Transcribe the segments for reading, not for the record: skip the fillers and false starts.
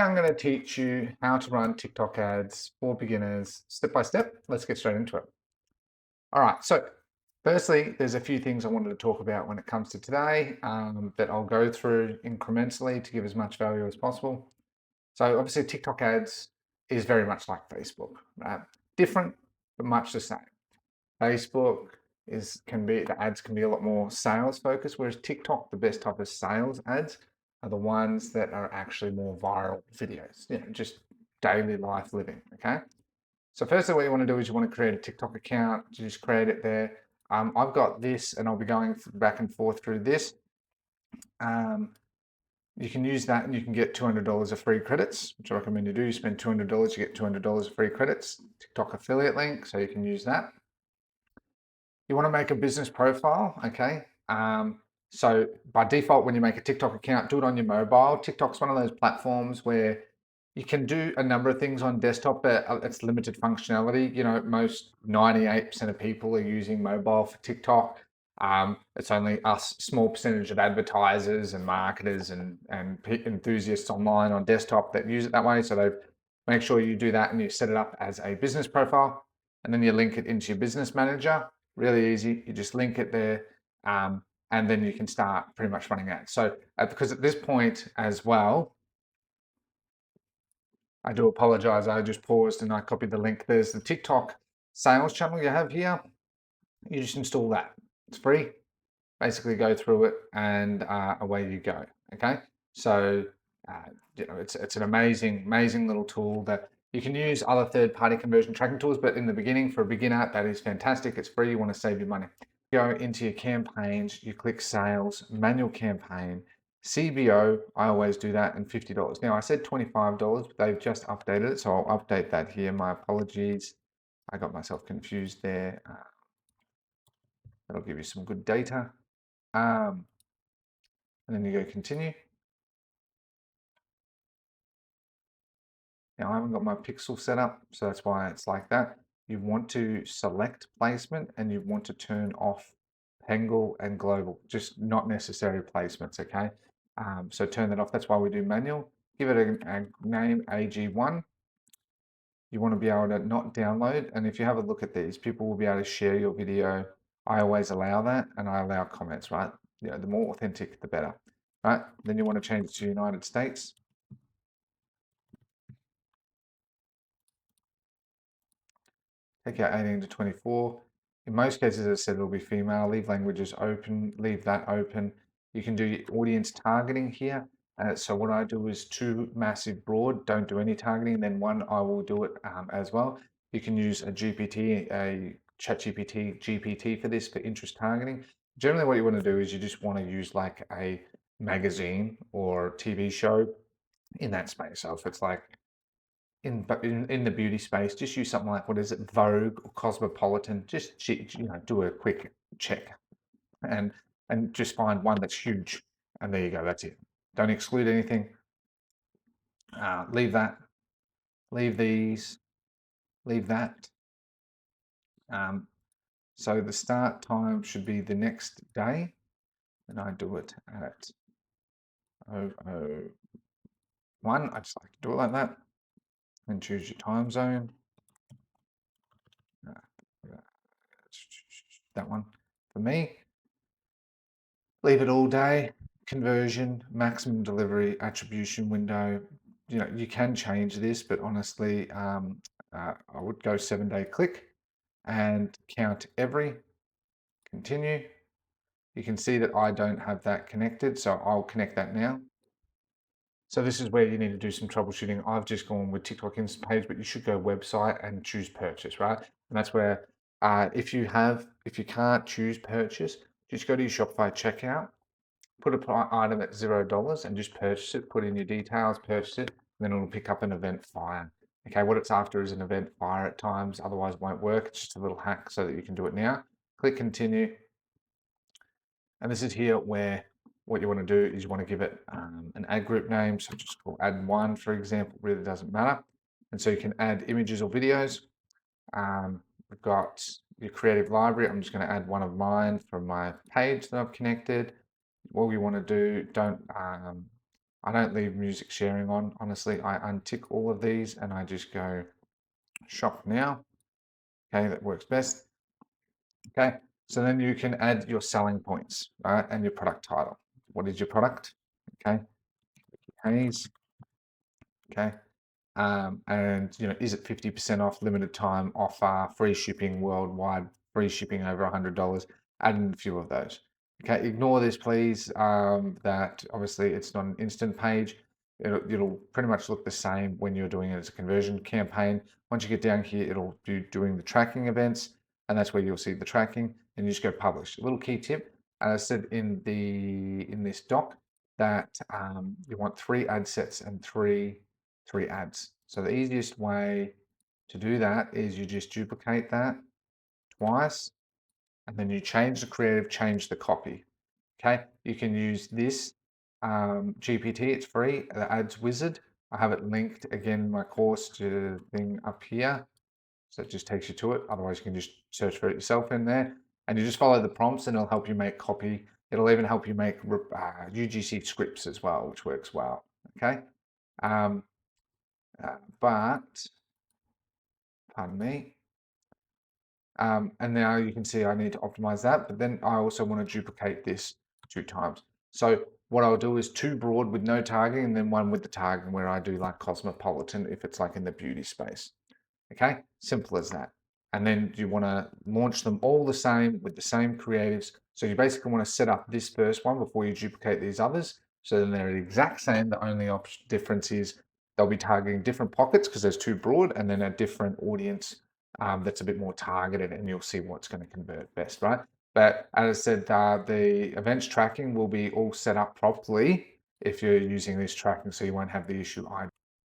I'm going to teach you how to run TikTok ads for beginners step by step. Let's get straight into it. All right, so firstly, there's a few things I wanted to talk about when it comes to today that I'll go through incrementally to give as much value as possible. So obviously TikTok ads is very much like Facebook, right? Different, but much the same. Facebook the ads can be a lot more sales focused, whereas TikTok, the best type of sales ads are the ones that are actually more viral videos, just daily life living. Okay. So firstly, what you want to do is you want to create a TikTok account. You just create it there. I've got this, and I'll be going back and forth through this. You can use that, and you can get $200 of free credits, which I recommend you do. You spend $200, you get $200 of free credits. TikTok affiliate link, so you can use that. You want to make a business profile, okay? So by default, when you make a TikTok account, do it on your mobile. TikTok's one of those platforms where you can do a number of things on desktop, but it's limited functionality. Most 98% of people are using mobile for TikTok. It's only us, small percentage of advertisers and marketers and enthusiasts online on desktop that use it that way. So they make sure you do that and you set it up as a business profile, and then you link it into your business manager. Really easy. You just link it there, and then you can start pretty much running ads. So because at this point as well, I do apologize. I just paused and I copied the link. There's the TikTok sales channel you have here. You just install that. It's free. Basically go through it and away you go. Okay. So, it's an amazing little tool that you can use other third-party conversion tracking tools, but in the beginning, for a beginner, that is fantastic. It's free. You want to save your money. Go into your campaigns, you click sales, manual campaign, CBO. I always do that, and $50. Now I said $25, but they've just updated it, so I'll update that here. My apologies. I got myself confused there. That'll give you some good data. And then you go continue. Now I haven't got my pixel set up, so that's why it's like that. You want to select placement and you want to turn off Pengle and global, just not necessary placements, okay? So turn that off. That's why we do manual. Give it a name, AG1. You want to be able to not download. And if you have a look at these, people will be able to share your video. I always allow that, and I allow comments, right? The more authentic, the better, right? Then you want to change it to United States. Take out 18 to 24. In most cases, as I said, it'll be female. Leave languages open, leave that open. You can do audience targeting here. So what I do is 2 massive broad, don't do any targeting, and then 1 I will do it as well. You can use a GPT for this, for interest targeting. Generally what you want to do is you just want to use like a magazine or TV show in that space. So if it's like in the beauty space, just use something like, what is it, Vogue or Cosmopolitan. Just do a quick check and just find one that's huge, and there you go. That's it. Don't exclude anything. Leave that. Leave these. Leave that. So the start time should be the next day, and I do it at 001. I just like to do it like that, and choose your time zone. That one for me. Leave it all day. Conversion, maximum delivery, attribution window. You can change this, but honestly, I would go 7-day click and count every. Continue. You can see that I don't have that connected, so I'll connect that now. So this is where you need to do some troubleshooting. I've just gone with TikTok Instant page, but you should go website and choose purchase, right? And that's where if you can't choose purchase, just go to your Shopify checkout, put an item at $0 and just purchase it, put in your details, purchase it, and then it'll pick up an event fire. Okay, what it's after is an event fire at times, otherwise it won't work. It's just a little hack so that you can do it now. Click continue. And this is here where what you want to do is you want to give it an ad group name. So just call ad 1, for example, really doesn't matter. And so you can add images or videos. We've got your creative library. I'm just going to add one of mine from my page that I've connected. What you want to do, I don't leave music sharing on. Honestly, I untick all of these and I just go shop now. Okay, that works best. Okay, so then you can add your selling points, right, and your product title. What is your product? Okay, Haze. Okay, and is it 50% off, limited time offer, free shipping worldwide, free shipping over $100? Add in a few of those. Okay, ignore this, please. That obviously it's not an instant page. It'll pretty much look the same when you're doing it as a conversion campaign. Once you get down here, it'll be doing the tracking events, and that's where you'll see the tracking. And you just go publish. A little key tip, as I said in this doc, that you want 3 ad sets and three ads. So the easiest way to do that is you just duplicate that twice, and then you change the creative, change the copy. Okay, you can use this GPT, it's free, the ads wizard. I have it linked again in my course to the thing up here. So it just takes you to it. Otherwise, you can just search for it yourself in there. And you just follow the prompts and it'll help you make copy. It'll even help you make UGC scripts as well, which works well. Okay. But, pardon me. And now you can see I need to optimize that, but then I also want to duplicate this 2 times. So what I'll do is 2 broad with no targeting and then 1 with the targeting where I do like cosmopolitan if it's like in the beauty space. Okay, simple as that. And then you want to launch them all the same with the same creatives. So you basically want to set up this first one before you duplicate these others. So then they're the exact same. The only difference is they'll be targeting different pockets because there's 2 broad and then a different audience that's a bit more targeted, and you'll see what's going to convert best, right? But as I said, the events tracking will be all set up properly if you're using this tracking, so you won't have the issue either.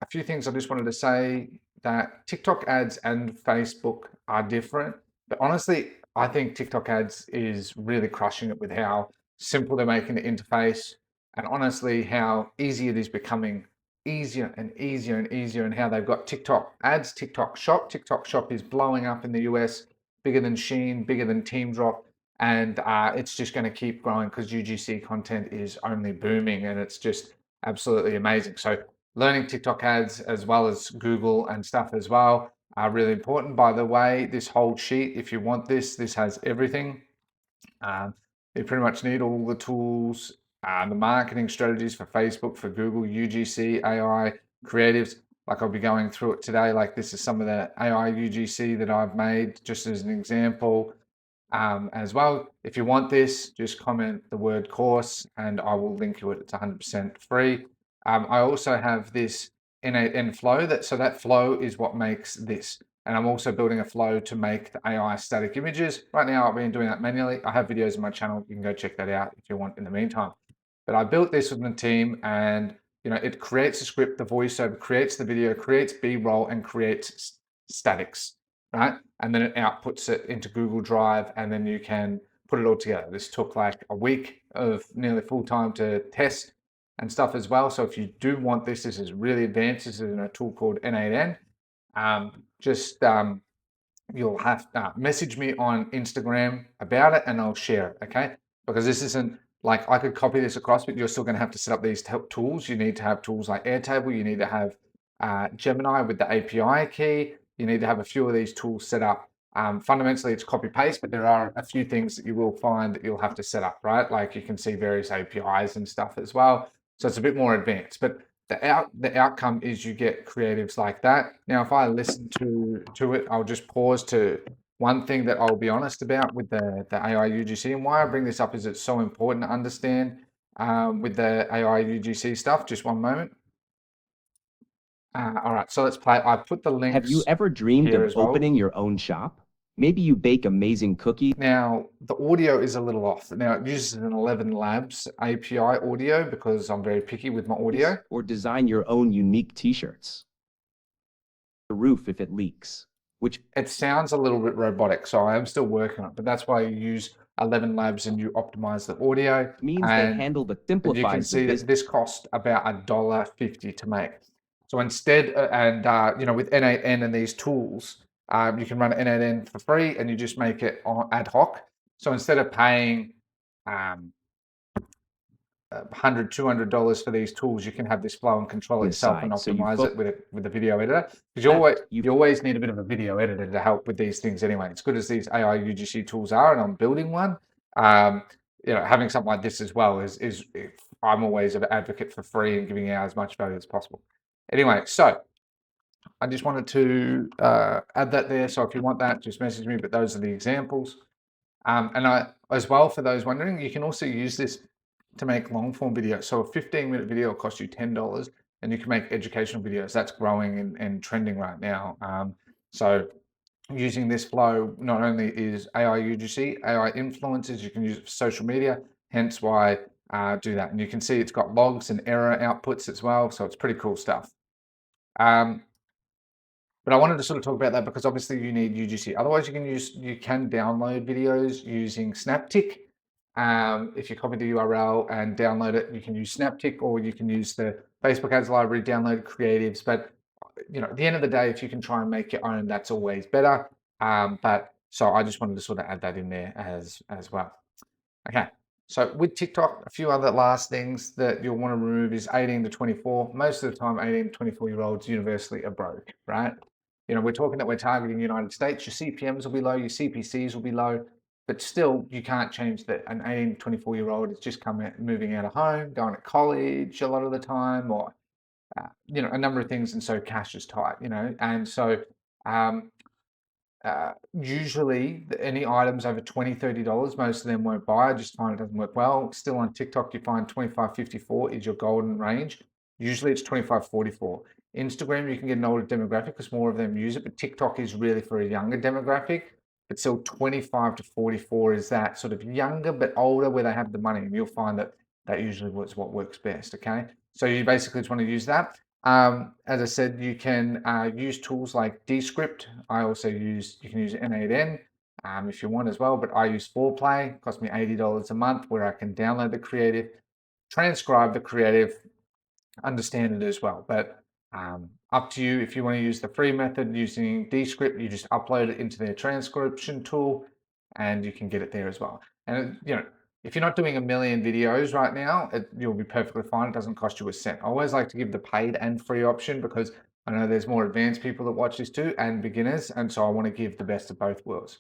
A few things I just wanted to say, that TikTok ads and Facebook are different, but honestly, I think TikTok ads is really crushing it with how simple they're making the interface, and honestly, how easy it is becoming easier and easier and easier, and how they've got TikTok ads, TikTok Shop. TikTok Shop is blowing up in the US, bigger than Shein, bigger than Teamdrop, and it's just going to keep growing because UGC content is only booming, and it's just absolutely amazing. So learning TikTok ads as well as Google and stuff as well are really important. By the way, this whole sheet, if you want this has everything. You pretty much need all the tools, the marketing strategies for Facebook, for Google, UGC, AI, creatives. Like I'll be going through it today. Like this is some of the AI UGC that I've made just as an example. As well, if you want this, just comment the word course and I will link you it. It's 100% free. I also have this N8N flow, so that flow is what makes this. And I'm also building a flow to make the AI static images. Right now, I've been doing that manually. I have videos on my channel. You can go check that out if you want in the meantime. But I built this with the team, and it creates a script, the voiceover creates the video, creates B-roll, and creates statics, right? And then it outputs it into Google Drive, and then you can put it all together. This took like a week of nearly full time to test and stuff as well. So if you do want this, this is really advanced. This is in a tool called N8N. You'll have to message me on Instagram about it and I'll share it, okay? Because this isn't like I could copy this across, but you're still going to have to set up these tools. You need to have tools like Airtable. You need to have Gemini with the API key. You need to have a few of these tools set up. Fundamentally, it's copy paste, but there are a few things that you will find that you'll have to set up, right? Like you can see various APIs and stuff as well. So it's a bit more advanced, but the outcome is you get creatives like that. Now, if I listen to it, I'll just pause to one thing that I'll be honest about with the AI UGC, and why I bring this up is it's so important to understand with the AI UGC stuff. Just one moment. All right, so let's play. I put the links. Have you ever dreamed of opening your own shop? Maybe you bake amazing cookies. Now, the audio is a little off. Now, it uses an 11 Labs API audio because I'm very picky with my audio. Or design your own unique t-shirts. The roof if it leaks. Which it sounds a little bit robotic, so I am still working on it, but that's why you use 11 Labs and you optimize the audio. Means they handle the simplified. You can see that this cost about $1.50 to make. So instead, with N8N and these tools, you can run N8N for free and you just make it on ad hoc. So instead of paying $100, $200 for these tools, you can have this flow and control itself and Inside. So you optimize it with a video editor. Because left. you always need a bit of a video editor to help with these things anyway. As good as these AI UGC tools are, and I'm building one, having something like this as well is I'm always an advocate for free and giving out as much value as possible. Anyway, so I just wanted to add that there. So if you want that, just message me. But those are the examples. And as well, for those wondering, you can also use this to make long form videos. So a 15-minute video will cost you $10, and you can make educational videos. That's growing and trending right now. So using this flow not only is AI UGC, AI influencers, you can use it for social media, hence why do that. And you can see it's got logs and error outputs as well. So it's pretty cool stuff. But I wanted to sort of talk about that because obviously you need UGC. Otherwise, you can download videos using Snaptic. If you copy the URL and download it, you can use Snaptic, or you can use the Facebook ads library, download creatives. But at the end of the day, if you can try and make your own, that's always better. But so I just wanted to sort of add that in there as well. Okay. So with TikTok, a few other last things that you'll want to remove is 18 to 24. Most of the time, 18 to 24-year-olds universally are broke, right? We're talking that we're targeting United States. Your CPMs will be low, your CPCs will be low, but still, you can't change that. An 18 to 24-year-old is just moving out of home, going to college a lot of the time, or a number of things, and so cash is tight, and so usually any items over $20, $30, most of them won't buy. I just find it doesn't work well. Still on TikTok, you find 25, 54 is your golden range. Usually it's 25, 44. Instagram, you can get an older demographic because more of them use it, but TikTok is really for a younger demographic. But still 25 to 44 is that sort of younger but older where they have the money. And you'll find that usually is what works best, okay? So you basically just want to use that. As I said, you can use tools like Descript. You can use N8N if you want as well, but I use Foreplay. It costs me $80 a month where I can download the creative, transcribe the creative, understand it as well. But up to you. If you want to use the free method using Descript, you just upload it into their transcription tool and you can get it there as well. And if you're not doing a million videos right now, you'll be perfectly fine. It doesn't cost you a cent. I always like to give the paid and free option because I know there's more advanced people that watch this too and beginners. And so I want to give the best of both worlds.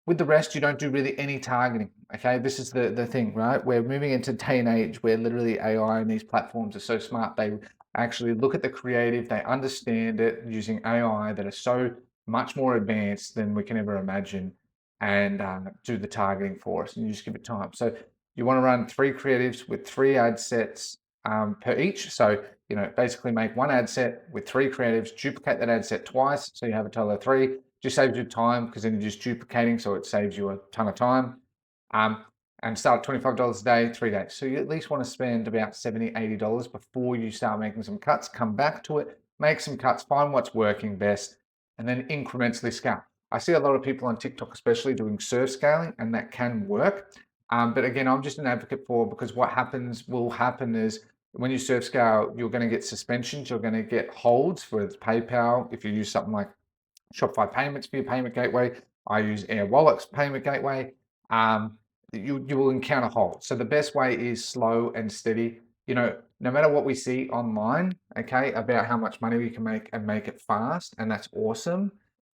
With the rest, you don't do really any targeting. Okay, this is the thing, right? We're moving into a day and age where literally AI and these platforms are so smart. They actually look at the creative, they understand it using AI that are so much more advanced than we can ever imagine, and do the targeting for us. And you just give it time. So you want to run 3 creatives with 3 ad sets per each. So basically make 1 ad set with 3 creatives, duplicate that ad set twice, so you have a total of 3. Just saves you time because then you're just duplicating, so it saves you a ton of time. And start at $25 a day, 3 days. So you at least want to spend about $70, $80 before you start making some cuts. Come back to it, make some cuts, find what's working best, and then incrementally scale. I see a lot of people on TikTok, especially doing surf scaling, and that can work. But again, I'm just an advocate for, because what will happen is when you surf scale, you're going to get suspensions, you're going to get holds for PayPal. If you use something like Shopify payments for your payment gateway, I use Air Wallet's payment gateway. You will encounter holds. So the best way is slow and steady. No matter what we see online, okay, about how much money we can make and make it fast, and that's awesome.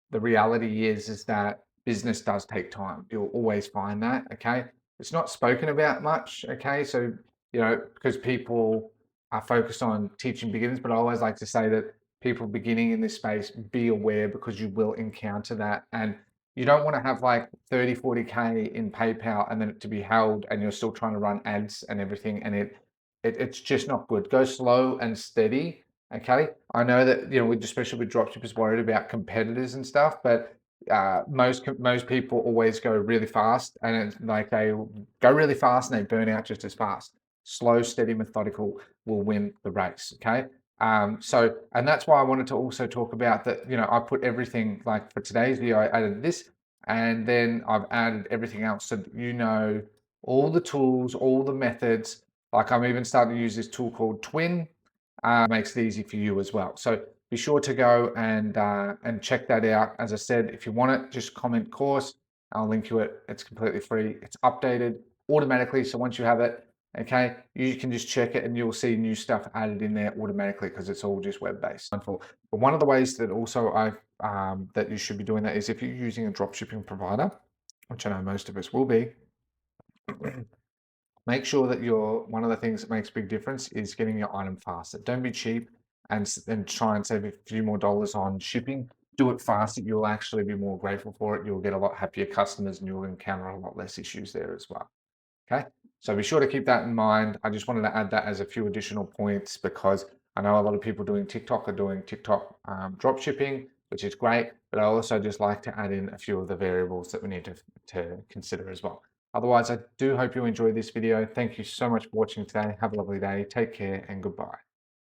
The reality is that business does take time. You'll always find that, okay? It's not spoken about much, okay? So, because people are focused on teaching beginners, but I always like to say that people beginning in this space, be aware, because you will encounter that. And you don't want to have like 30, 40K in PayPal and then it to be held and you're still trying to run ads and everything. And it's just not good. Go slow and steady. Okay. I know that, especially with dropshippers worried about competitors and stuff, but most people always go really fast, and it's like they go really fast and they burn out just as fast. Slow, steady, methodical will win the race. Okay. And that's why I wanted to also talk about that. I put everything, like for today's video, I added this, and then I've added everything else. So all the tools, all the methods. Like I'm even starting to use this tool called Twin. Makes it easy for you as well. So be sure to go and check that out. As I said, if you want it, just comment course. I'll link you it. It's completely free. It's updated automatically. So once you have it, Okay, you can just check it and you'll see new stuff added in there automatically because it's all just web-based. But one of the ways that also that you should be doing that is if you're using a dropshipping provider, which I know most of us will be, make sure that one of the things that makes a big difference is getting your item faster. Don't be cheap and try and save a few more dollars on shipping. Do it faster. You'll actually be more grateful for it. You'll get a lot happier customers and you'll encounter a lot less issues there as well. Okay, so be sure to keep that in mind. I just wanted to add that as a few additional points because I know a lot of people doing TikTok are doing TikTok drop shipping, which is great, but I also just like to add in a few of the variables that we need to consider as well. Otherwise, I do hope you enjoyed this video. Thank you so much for watching today. Have a lovely day. Take care and goodbye.